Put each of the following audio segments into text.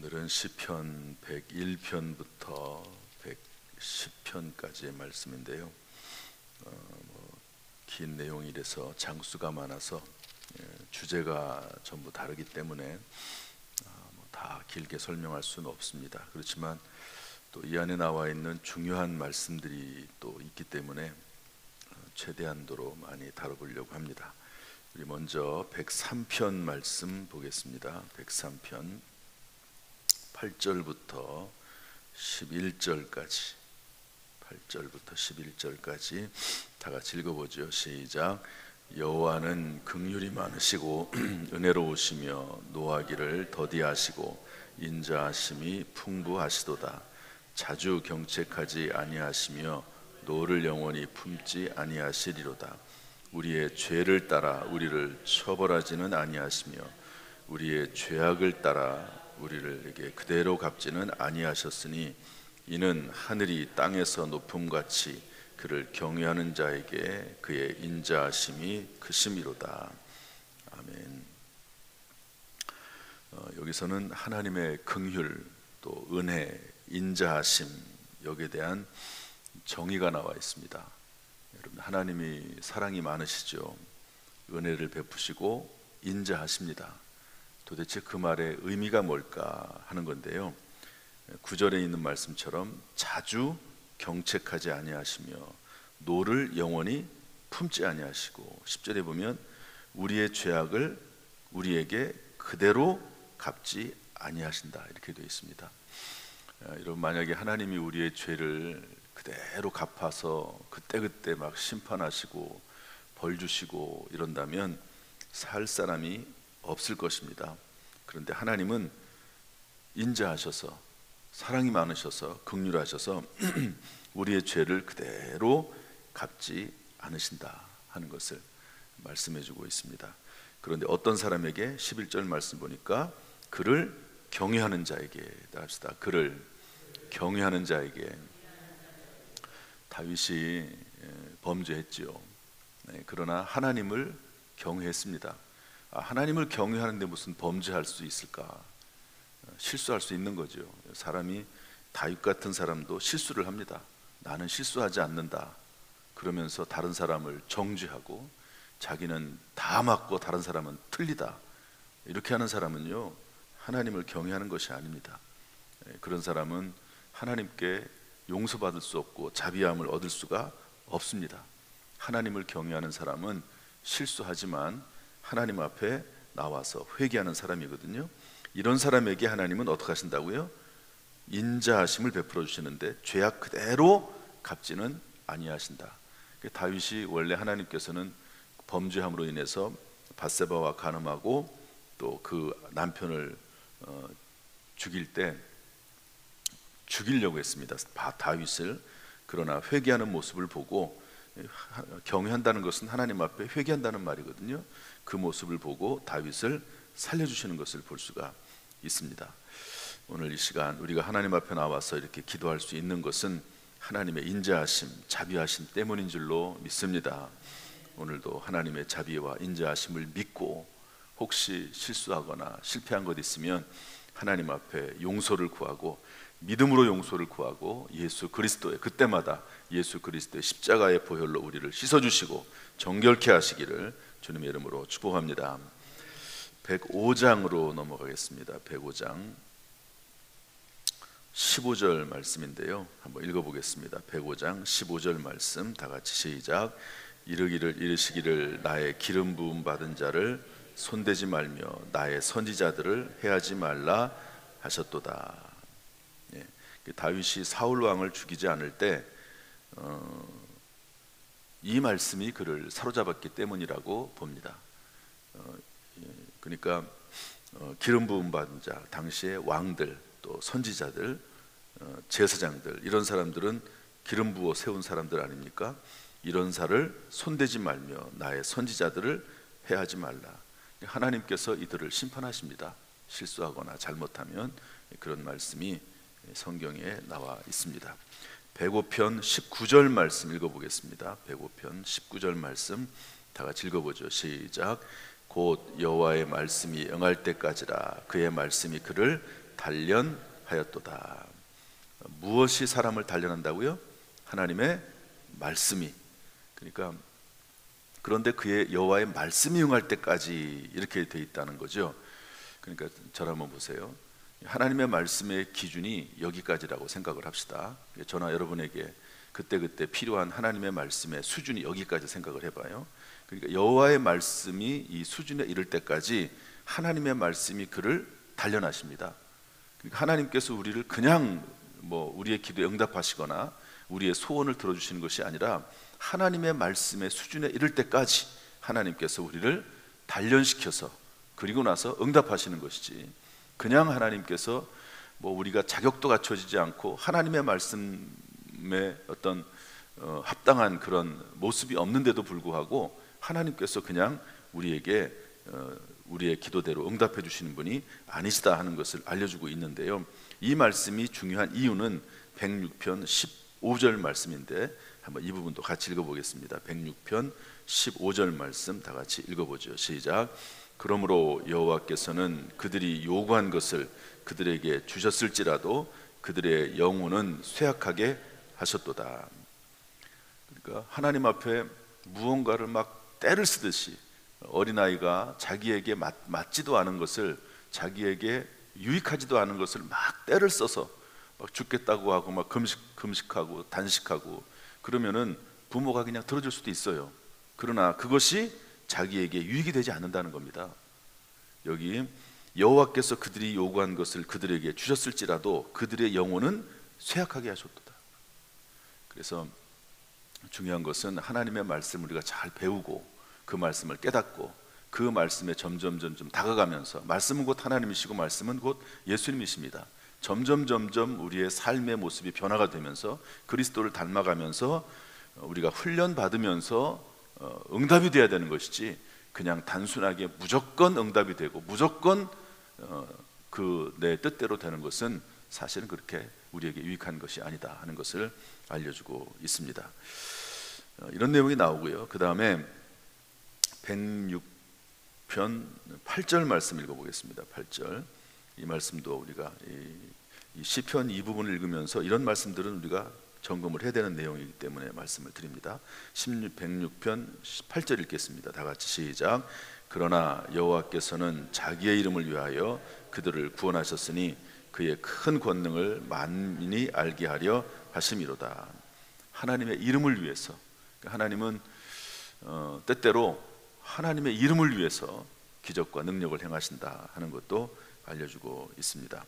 오늘은 시편 101편부터 110편까지의 말씀인데요. 긴 내용이라서 장수가 많아서 주제가 전부 다르기 때문에 다 길게 설명할 수는 없습니다. 그렇지만 또 이 안에 나와 있는 중요한 말씀들이 또 있기 때문에 최대한도로 많이 다뤄보려고 합니다. 우리 먼저 103편 말씀 보겠습니다. 103편 8절부터 11절까지 8절부터 11절까지 다 같이 읽어보죠. 시작. 여호와는 긍휼이 많으시고 은혜로우시며 노하기를 더디하시고 인자하심이 풍부하시도다. 자주 경책하지 아니하시며 노를 영원히 품지 아니하시리로다. 우리의 죄를 따라 우리를 처벌하지는 아니하시며 우리의 죄악을 따라 우리를 그대로 갚지는 아니하셨으니 이는 하늘이 땅에서 높음같이 그를 경외하는 자에게 그의 인자하심이 크심이로다. 아멘. 여기서는 하나님의 긍휼, 또 은혜, 인자하심, 여기에 대한 정의가 나와 있습니다. 여러분, 하나님이 사랑이 많으시죠. 은혜를 베푸시고 인자하십니다. 도대체 그 말의 의미가 뭘까 하는 건데요, 9절에 있는 말씀처럼 자주 경책하지 아니하시며 노를 영원히 품지 아니하시고, 10절에 보면 우리의 죄악을 우리에게 그대로 갚지 아니하신다, 이렇게 되어 있습니다. 여러분, 만약에 하나님이 우리의 죄를 그대로 갚아서 그때그때 막 심판하시고 벌 주시고 이런다면 살 사람이 없을 것입니다. 그런데 하나님은 인자하셔서 사랑이 많으셔서 긍휼하셔서 우리의 죄를 그대로 갚지 않으신다 하는 것을 말씀해 주고 있습니다. 그런데 어떤 사람에게, 11절 말씀 보니까 그를 경외하는 자에게 합시다. 그를 경외하는 자에게. 다윗이 범죄했지요. 그러나 하나님을 경외했습니다. 하나님을 경외하는데 무슨 범죄할 수 있을까? 실수할 수 있는 거죠. 사람이, 다윗 같은 사람도 실수를 합니다. 나는 실수하지 않는다 그러면서 다른 사람을 정죄하고 자기는 다 맞고 다른 사람은 틀리다, 이렇게 하는 사람은요, 하나님을 경외하는 것이 아닙니다. 그런 사람은 하나님께 용서받을 수 없고 자비함을 얻을 수가 없습니다. 하나님을 경외하는 사람은 실수하지만 하나님 앞에 나와서 회개하는 사람이거든요. 이런 사람에게 하나님은 어떻게 하신다고요? 인자하심을 베풀어 주시는데 죄악 그대로 갚지는 아니하신다. 다윗이 원래 하나님께서는 범죄함으로 인해서 밧세바와 간음하고 또 그 남편을 죽일 때 죽이려고 했습니다, 다윗을. 그러나 회개하는 모습을 보고, 경외한다는 것은 하나님 앞에 회개한다는 말이거든요. 그 모습을 보고 다윗을 살려주시는 것을 볼 수가 있습니다. 오늘 이 시간 우리가 하나님 앞에 나와서 이렇게 기도할 수 있는 것은 하나님의 인자하심, 자비하심 때문인 줄로 믿습니다. 오늘도 하나님의 자비와 인자하심을 믿고 혹시 실수하거나 실패한 것 있으면 하나님 앞에 용서를 구하고, 믿음으로 용서를 구하고, 예수 그리스도의, 그때마다 예수 그리스도의 십자가의 보혈로 우리를 씻어주시고 정결케 하시기를 주님의 이름으로 축복합니다. 105장으로 넘어가겠습니다. 105장 15절 말씀인데요, 한번 읽어보겠습니다. 105장 15절 말씀 다 같이 시작. 이르시기를 나의 기름 부음 받은 자를 손대지 말며 나의 선지자들을 해하지 말라 하셨도다. 다윗이 사울 왕을 죽이지 않을 때 이 말씀이 그를 사로잡았기 때문이라고 봅니다. 그러니까 기름 부음 받은 자, 당시의 왕들, 또 선지자들, 제사장들, 이런 사람들은 기름 부어 세운 사람들 아닙니까? 이런 자를 손대지 말며 나의 선지자들을 해하지 말라. 하나님께서 이들을 심판하십니다. 실수하거나 잘못하면. 그런 말씀이 성경에 나와 있습니다. 105편 19절 말씀 읽어보겠습니다. 105편 19절 말씀 다 같이 읽어보죠. 시작. 곧 여호와의 말씀이 응할 때까지라. 그의 말씀이 그를 단련하였도다. 무엇이 사람을 단련한다고요? 하나님의 말씀이. 그러니까 그런데 그의 여호와의 말씀이 응할 때까지 이렇게 돼 있다는 거죠. 그러니까 저를 한번 보세요. 하나님의 말씀의 기준이 여기까지라고 생각을 합시다. 저나 여러분에게 그때그때 필요한 하나님의 말씀의 수준이 여기까지 생각을 해봐요. 그러니까 여호와의 말씀이 이 수준에 이를 때까지 하나님의 말씀이 그를 단련하십니다. 그러니까 하나님께서 우리를 그냥 우리의 기도에 응답하시거나 우리의 소원을 들어주시는 것이 아니라 하나님의 말씀의 수준에 이를 때까지 하나님께서 우리를 단련시켜서 그리고 나서 응답하시는 것이지, 그냥 하나님께서 우리가 자격도 갖춰지지 않고 하나님의 말씀에 어떤 합당한 그런 모습이 없는데도 불구하고 하나님께서 그냥 우리에게 우리의 기도대로 응답해 주시는 분이 아니시다 하는 것을 알려주고 있는데요. 이 말씀이 중요한 이유는 106편 15절 말씀인데 한번 이 부분도 같이 읽어보겠습니다. 106편 15절 말씀 다 같이 읽어보죠. 시작. 그러므로 여호와께서는 그들이 요구한 것을 그들에게 주셨을지라도 그들의 영혼은 쇠약하게 하셨도다. 그러니까 하나님 앞에 무언가를 막 때를 쓰듯이 어린아이가 자기에게 맞지도 않은 것을, 자기에게 유익하지도 않은 것을 막 때를 써서 막 죽겠다고 하고 막 금식하고 단식하고 그러면은 부모가 그냥 들어줄 수도 있어요. 그러나 그것이 자기에게 유익이 되지 않는다는 겁니다. 여기 여호와께서 그들이 요구한 것을 그들에게 주셨을지라도 그들의 영혼은 쇠약하게 하셨도다. 그래서 중요한 것은 하나님의 말씀을 우리가 잘 배우고 그 말씀을 깨닫고 그 말씀에 점점 다가가면서, 말씀은 곧 하나님이시고 말씀은 곧 예수님이십니다. 점점 우리의 삶의 모습이 변화가 되면서 그리스도를 닮아가면서 우리가 훈련받으면서 응답이 돼야 되는 것이지, 그냥 단순하게 무조건 응답이 되고 무조건 그 내 뜻대로 되는 것은 사실은 그렇게 우리에게 유익한 것이 아니다 하는 것을 알려주고 있습니다. 이런 내용이 나오고요. 그 다음에 106편 8절 말씀 읽어보겠습니다. 8절. 이 말씀도 우리가 이 시편 이 부분을 읽으면서 이런 말씀들은 우리가 점검을 해야 되는 내용이기 때문에 말씀을 드립니다. 106편 8절 읽겠습니다. 다 같이 시작. 그러나 여호와께서는 자기의 이름을 위하여 그들을 구원하셨으니 그의 큰 권능을 만민이 알게 하려 하심이로다. 하나님의 이름을 위해서, 하나님은 때때로 하나님의 이름을 위해서 기적과 능력을 행하신다 하는 것도 알려주고 있습니다.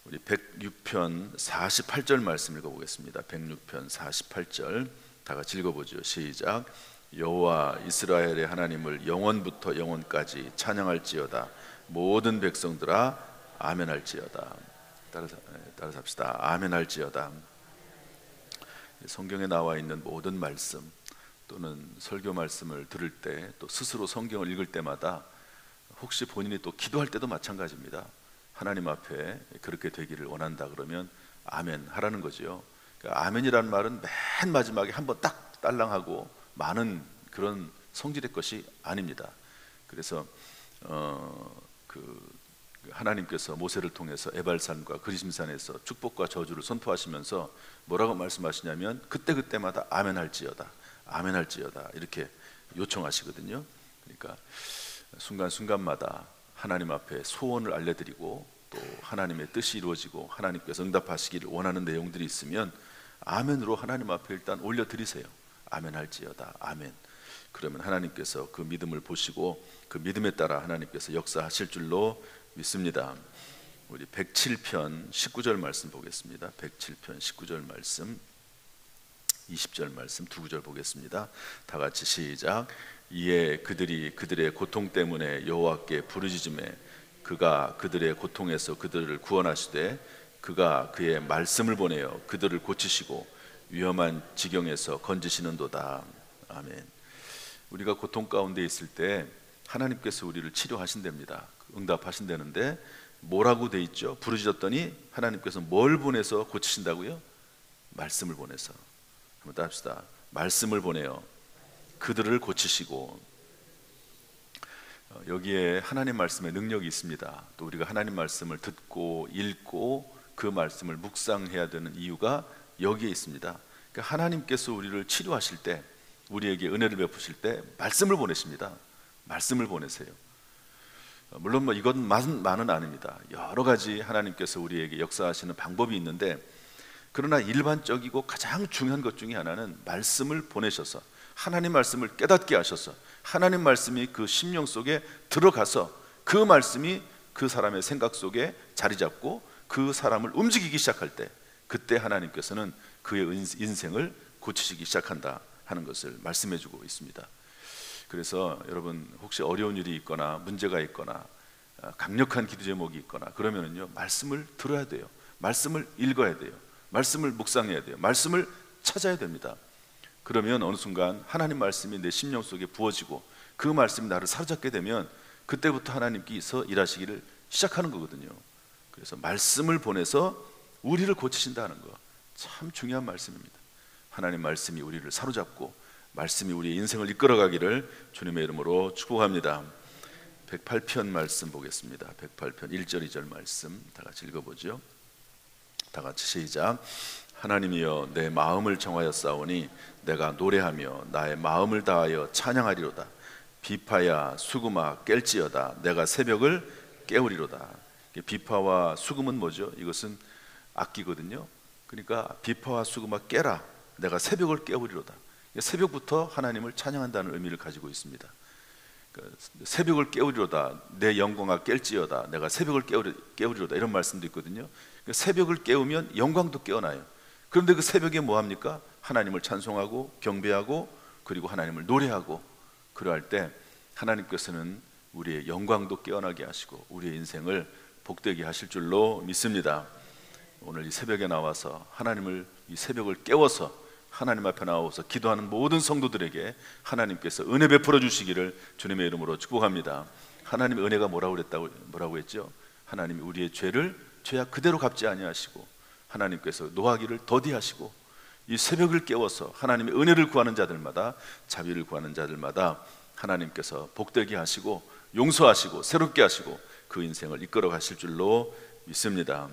우리 106편 48절 말씀 읽어보겠습니다. 106편 48절 다 같이 읽어보죠. 시작. 여호와 이스라엘의 하나님을 영원부터 영원까지 찬양할지어다. 모든 백성들아 아멘할지어다. 따라서 합시다. 아멘할지어다. 성경에 나와 있는 모든 말씀 또는 설교 말씀을 들을 때, 또 스스로 성경을 읽을 때마다 혹시 본인이 또 기도할 때도 마찬가지입니다. 하나님 앞에 그렇게 되기를 원한다 그러면 아멘 하라는 거죠. 그러니까 아멘이라는 말은 맨 마지막에 한번 딱 딸랑하고 많은 그런 성질의 것이 아닙니다. 그래서 하나님께서 모세를 통해서 에발산과 그리심산에서 축복과 저주를 선포하시면서 뭐라고 말씀하시냐면 그때마다 아멘할지어다, 아멘할지어다 이렇게 요청하시거든요. 그러니까 순간순간마다 하나님 앞에 소원을 알려드리고 또 하나님의 뜻이 이루어지고 하나님께서 응답하시기를 원하는 내용들이 있으면 아멘으로 하나님 앞에 일단 올려드리세요. 아멘할지어다, 아멘. 그러면 하나님께서 그 믿음을 보시고 그 믿음에 따라 하나님께서 역사하실 줄로 믿습니다. 우리 107편 19절 말씀 보겠습니다. 107편 19절 말씀, 20절 말씀 두 구절 보겠습니다. 다 같이 시작. 이에 그들이 그들의 고통 때문에 여호와께 부르짖음에 그가 그들의 고통에서 그들을 구원하시되 그가 그의 말씀을 보내어 그들을 고치시고 위험한 지경에서 건지시는도다. 아멘. 우리가 고통 가운데 있을 때 하나님께서 우리를 치료하신답니다. 응답하신다는데 뭐라고 돼 있죠? 부르짖었더니 하나님께서 뭘 보내서 고치신다고요? 말씀을 보내서. 한번 따합시다. 말씀을 보내요 그들을 고치시고. 여기에 하나님 말씀의 능력이 있습니다. 또 우리가 하나님 말씀을 듣고 읽고 그 말씀을 묵상해야 되는 이유가 여기에 있습니다. 그러니까 하나님께서 우리를 치료하실 때, 우리에게 은혜를 베푸실 때 말씀을 보내십니다. 말씀을 보내세요. 물론 이것만은 아닙니다. 여러 가지 하나님께서 우리에게 역사하시는 방법이 있는데, 그러나 일반적이고 가장 중요한 것 중에 하나는 말씀을 보내셔서 하나님 말씀을 깨닫게 하셔서 하나님 말씀이 그 심령 속에 들어가서 그 말씀이 그 사람의 생각 속에 자리 잡고 그 사람을 움직이기 시작할 때, 그때 하나님께서는 그의 인생을 고치시기 시작한다 하는 것을 말씀해 주고 있습니다. 그래서 여러분, 혹시 어려운 일이 있거나 문제가 있거나 강력한 기도 제목이 있거나 그러면은요, 말씀을 들어야 돼요. 말씀을 읽어야 돼요. 말씀을 묵상해야 돼요. 말씀을 찾아야 됩니다. 그러면 어느 순간 하나님 말씀이 내 심령 속에 부어지고 그 말씀이 나를 사로잡게 되면 그때부터 하나님께서 일하시기를 시작하는 거거든요. 그래서 말씀을 보내서 우리를 고치신다는 거 참 중요한 말씀입니다. 하나님 말씀이 우리를 사로잡고 말씀이 우리의 인생을 이끌어가기를 주님의 이름으로 축복합니다. 108편 말씀 보겠습니다. 108편 1절 2절 말씀 다 같이 읽어보죠. 다 같이 시작. 하나님이여, 내 마음을 정하였사오니 내가 노래하며 나의 마음을 다하여 찬양하리로다. 비파야 수금아 깰지어다. 내가 새벽을 깨우리로다. 비파와 수금은 뭐죠? 이것은 악기거든요. 그러니까 비파와 수금아 깨라. 내가 새벽을 깨우리로다. 새벽부터 하나님을 찬양한다는 의미를 가지고 있습니다. 새벽을 깨우리로다. 내 영광아 깰지어다. 내가 새벽을 깨우리로다. 이런 말씀도 있거든요. 새벽을 깨우면 영광도 깨어나요. 그런데 그 새벽에 뭐 합니까? 하나님을 찬송하고 경배하고 그리고 하나님을 노래하고, 그러할 때 하나님께서는 우리의 영광도 깨어나게 하시고 우리의 인생을 복되게 하실 줄로 믿습니다. 오늘 이 새벽에 나와서 하나님을, 이 새벽을 깨워서 하나님 앞에 나와서 기도하는 모든 성도들에게 하나님께서 은혜 베풀어 주시기를 주님의 이름으로 축복합니다. 하나님의 은혜가 뭐라고 했죠? 하나님이 우리의 죄악 그대로 갚지 아니하시고 하나님께서 노하기를 더디하시고 이 새벽을 깨워서 하나님의 은혜를 구하는 자들마다, 자비를 구하는 자들마다 하나님께서 복되게 하시고 용서하시고 새롭게 하시고 그 인생을 이끌어 가실 줄로 믿습니다.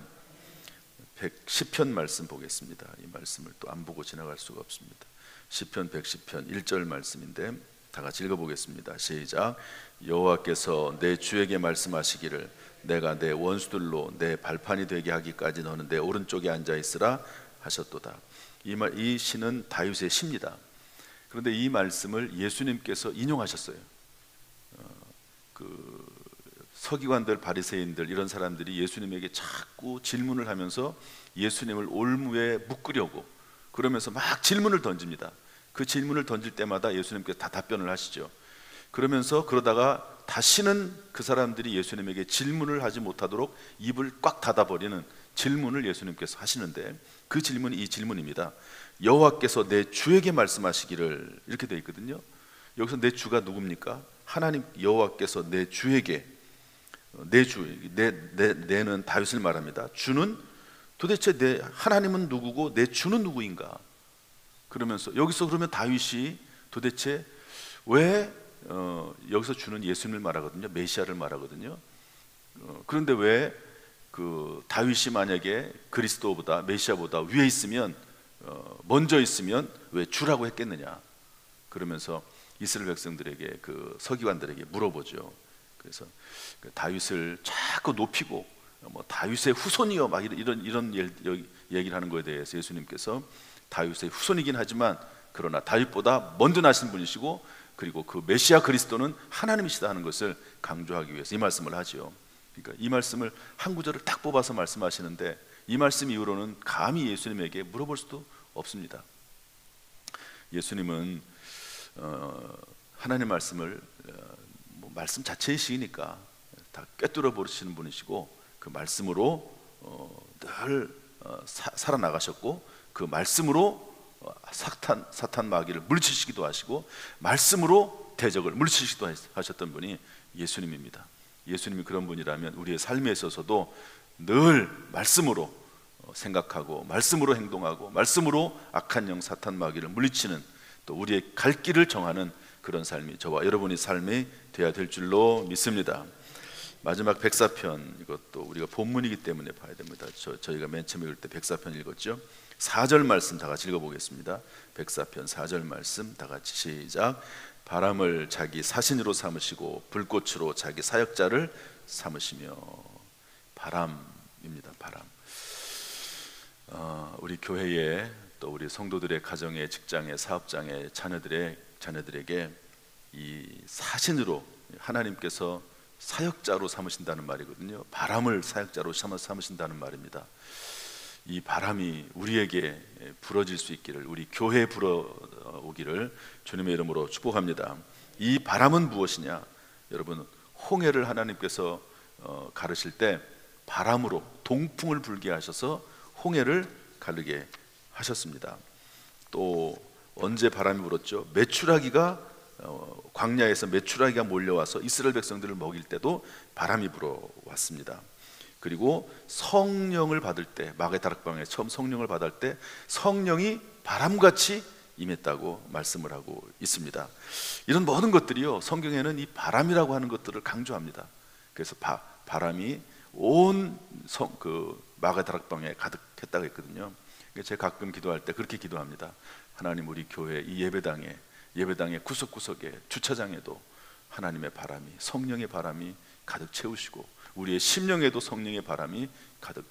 110편 말씀 보겠습니다. 이 말씀을 또 안 보고 지나갈 수가 없습니다. 시편 110편 1절 말씀인데 다 같이 읽어보겠습니다. 시작. 여호와께서 내 주에게 말씀하시기를 내가 내 원수들로 내 발판이 되게 하기까지 너는 내 오른쪽에 앉아 있으라 하셨도다. 이 시는 다윗의 시입니다. 그런데 이 말씀을 예수님께서 인용하셨어요. 서기관들, 바리새인들 이런 사람들이 예수님에게 자꾸 질문을 하면서 예수님을 올무에 묶으려고 그러면서 막 질문을 던집니다. 그 질문을 던질 때마다 예수님께서 다 답변을 하시죠. 그러다가 다시는 그 사람들이 예수님에게 질문을 하지 못하도록 입을 꽉 닫아버리는 질문을 예수님께서 하시는데, 그 질문이 이 질문입니다. 여호와께서 내 주에게 말씀하시기를, 이렇게 되어 있거든요. 여기서 내 주가 누굽니까? 하나님 여호와께서 내 주에게, 내는 다윗을 말합니다. 주는 도대체 하나님은 누구고 내 주는 누구인가? 그러면서 여기서 그러면 다윗이 도대체 왜 여기서 주는 예수님을 말하거든요. 메시아를 말하거든요. 그런데 왜 그 다윗이 만약에 그리스도보다, 메시아보다 위에 있으면, 먼저 있으면 왜 주라고 했겠느냐? 그러면서 이스라엘 백성들에게, 그 서기관들에게 물어보죠. 그래서 다윗을 자꾸 높이고 다윗의 후손이요 막 이런 얘기를 하는 것에 대해서 예수님께서 다윗의 후손이긴 하지만 그러나 다윗보다 먼저 나신 분이시고 그리고 그 메시아 그리스도는 하나님이시다 하는 것을 강조하기 위해서 이 말씀을 하지요. 그러니까 이 말씀을 한 구절을 딱 뽑아서 말씀하시는데, 이 말씀 이후로는 감히 예수님에게 물어볼 수도 없습니다. 예수님은 하나님 말씀을 말씀 자체이시니까 다 꿰뚫어 버리시는 분이시고 그 말씀으로 늘 살아나가셨고 그 말씀으로 사탄 마귀를 물리치시기도 하시고 말씀으로 대적을 물리치시기도 하셨던 분이 예수님입니다. 예수님이 그런 분이라면 우리의 삶에 있어서도 늘 말씀으로 생각하고 말씀으로 행동하고 말씀으로 악한 영 사탄 마귀를 물리치는, 또 우리의 갈 길을 정하는 그런 삶이 저와 여러분의 삶이 되어야 될 줄로 믿습니다. 마지막 백사편, 이것도 우리가 본문이기 때문에 봐야 됩니다. 저희가 맨 처음에 읽을 때 백사편 읽었죠. 4절 말씀 다 같이 읽어보겠습니다. 백사편 4절 말씀 다 같이 시작. 바람을 자기 사신으로 삼으시고 불꽃으로 자기 사역자를 삼으시며. 바람입니다. 바람. 우리 교회에 또 우리 성도들의 가정에, 직장에, 사업장에, 자녀들에게 이 사신으로 하나님께서 사역자로 삼으신다는 말이거든요. 바람을 사역자로 삼으신다는 말입니다. 이 바람이 우리에게 불어질 수 있기를, 우리 교회에 불어오기를 주님의 이름으로 축복합니다. 이 바람은 무엇이냐? 여러분, 홍해를 하나님께서 가르실 때 바람으로 동풍을 불게 하셔서 홍해를 가르게 하셨습니다. 또 언제 바람이 불었죠? 메추라기가 광야에서 메추라기가 몰려와서 이스라엘 백성들을 먹일 때도 바람이 불어왔습니다. 그리고 성령을 받을 때, 마가의 다락방에 처음 성령을 받을 때 성령이 바람같이 임했다고 말씀을 하고 있습니다. 이런 모든 것들이요, 성경에는 이 바람이라고 하는 것들을 강조합니다. 그래서 바람이 온 마가 다락방에 가득했다고 했거든요. 제가 가끔 기도할 때 그렇게 기도합니다. 하나님, 우리 교회 이 예배당의 구석구석에, 주차장에도 하나님의 바람이, 성령의 바람이 가득 채우시고, 우리의 심령에도 성령의 바람이 가득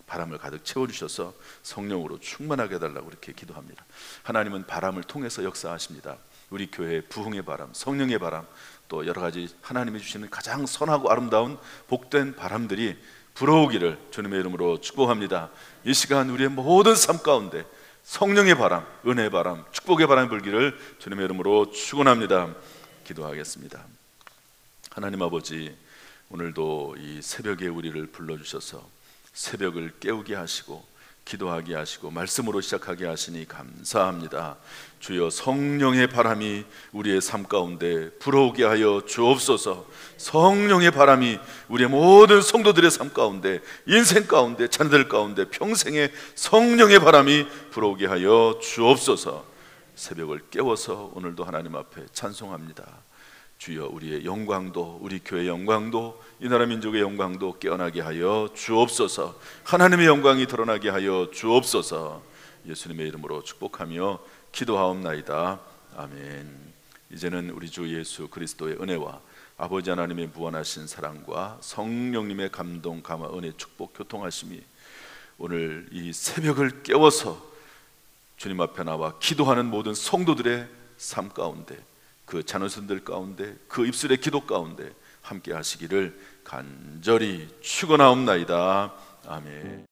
바람을 가득 채워주셔서 성령으로 충만하게 해달라고 그렇게 기도합니다. 하나님은 바람을 통해서 역사하십니다. 우리 교회의 부흥의 바람, 성령의 바람, 또 여러 가지 하나님이 주시는 가장 선하고 아름다운 복된 바람들이 불어오기를 주님의 이름으로 축복합니다. 이 시간 우리의 모든 삶 가운데 성령의 바람, 은혜의 바람, 축복의 바람이 불기를 주님의 이름으로 축원합니다. 기도하겠습니다. 하나님 아버지, 오늘도 이 새벽에 우리를 불러주셔서 새벽을 깨우게 하시고 기도하게 하시고 말씀으로 시작하게 하시니 감사합니다. 주여, 성령의 바람이 우리의 삶 가운데 불어오게 하여 주옵소서. 성령의 바람이 우리의 모든 성도들의 삶 가운데, 인생 가운데, 자녀들 가운데 평생의 성령의 바람이 불어오게 하여 주옵소서. 새벽을 깨워서 오늘도 하나님 앞에 찬송합니다. 주여, 우리의 영광도, 우리 교회의 영광도, 이 나라 민족의 영광도 깨어나게 하여 주옵소서. 하나님의 영광이 드러나게 하여 주옵소서. 예수님의 이름으로 축복하며 기도하옵나이다. 아멘. 이제는 우리 주 예수 그리스도의 은혜와 아버지 하나님의 무한하신 사랑과 성령님의 감동, 감화, 은혜, 축복, 교통하심이 오늘 이 새벽을 깨워서 주님 앞에 나와 기도하는 모든 성도들의 삶 가운데, 그 자녀선들 가운데, 그 입술의 기도 가운데 함께 하시기를 간절히 축원하옵나이다. 아멘.